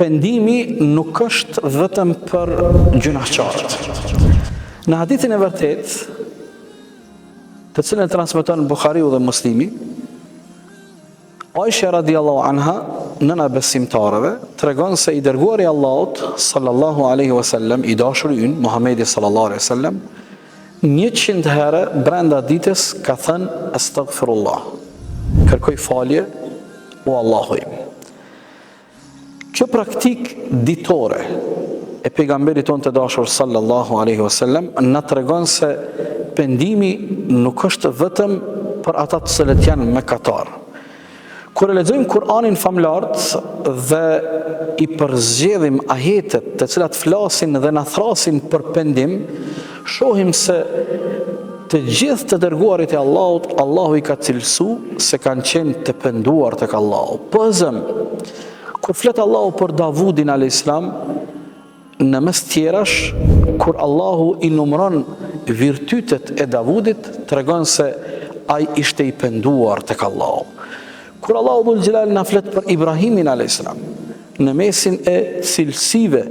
pendimi nuk është vetëm për gjunaqtarët. Në hadithin e vërtet, të cilën e transmeton Buhariu dhe Muslimi, Aisha radiallahu anha, nëna besimtarëve, tregon se i dërguari i Allahut sallallahu alaihi wasallam, i dashuri ynë Muhamedi sallallahu alaihi wasallam, 100 herë brenda ditës ka thënë astaghfirullah. Kërkoj falje o Allahu im. Kjo praktik ditore e pejgamberit tonë të dashur sallallahu alaihi wasallam na tregon se pendimi nuk është vetëm për ata të cilët janë mëkatar. Kur e lexojmë Kur'anin famlart dhe i përzgjedhim ajetet të cilat flasin dhe na thrasin për pendim, shohim se të gjithë të dërguarit e Allahut, Allahu i ka cilësu se kanë qenë të penduar tek Allahu. Pëzëm, kur flet Allahu për Davudin a.s., në mes tjerash, kur Allahu i numëron virtytet e Davudit, tregon se ai ishte i penduar tek Allahu. Kur Allahu dhul Gjelal na flet për Ibrahimin a.s., në mesin e cilësive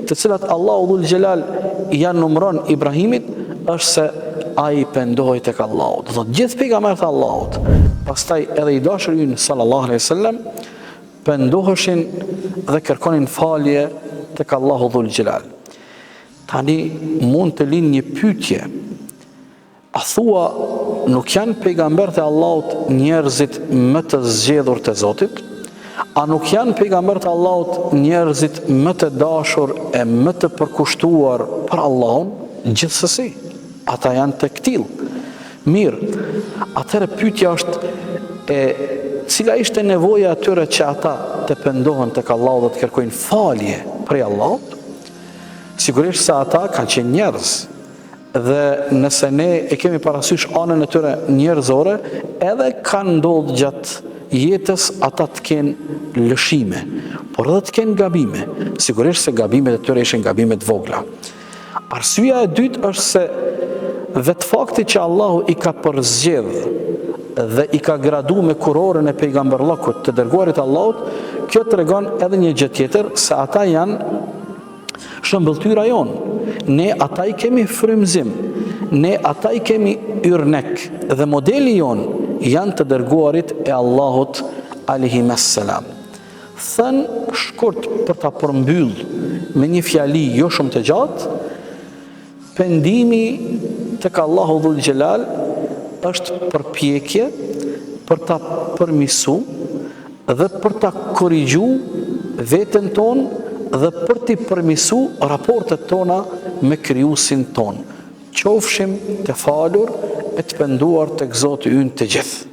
të cilat Allahu dhul Gjelal janë numëron Ibrahimit, është se ai pendohej tek Allahu. Do thotë gjithë pejgamberët e Allahut, pastaj edhe i dashur ynë sallallahu alaihi wasallam, pendoheshin dhe kërkonin falje tek Allahu dhul Gjelal. Tani mund të lind një pyetje. A thua nuk janë pejgamberët e Allahut njerëzit më të zgjedhur të Zotit? A nuk janë pejgamberët e Allahut njerëzit më të dashur e më të përkushtuar për Allahun? Gjithsesi, ata janë të këtill. Mirë, atëherë pyetja është cila ishte nevoja atyre që ata të pendohen tek Allahu dhe të kërkojnë falje prej Allahut? Sigurisht se ata kanë qenë njerëz, dhe nëse ne e kemi parasysh anën e tyre njerëzore, edhe kanë ndodhur gjatë jetës ata të kenë lëshime, por edhe të kenë gabime. Sigurisht se gabimet e tyre ishin gabime të vogla. Arsyeja e dytë është se vetë fakti që Allahu i ka përzgjedh dhe i ka gradu me kurorën e pejgamberllokut të dërguarit Allahut, kjo tregon edhe një gjë tjetër, se ata janë shëmbëltyra jonë. Ne ata i kemi frymëzim, ne ata i kemi yrnek, dhe modeli jonë janë të dërguarit e Allahut alayhimus salam. Thënë shkurt për ta përmbyll me një fjali jo shumë të gjatë, pendimi tek Allahu dhul Gjelal është përpjekje për ta përmisu dhe për ta korrigju veten tonë dhe për t'i përmisu raportet tona me krijuesin ton. Qofshim të falur e të penduar tek Zoti ynë të gjithë.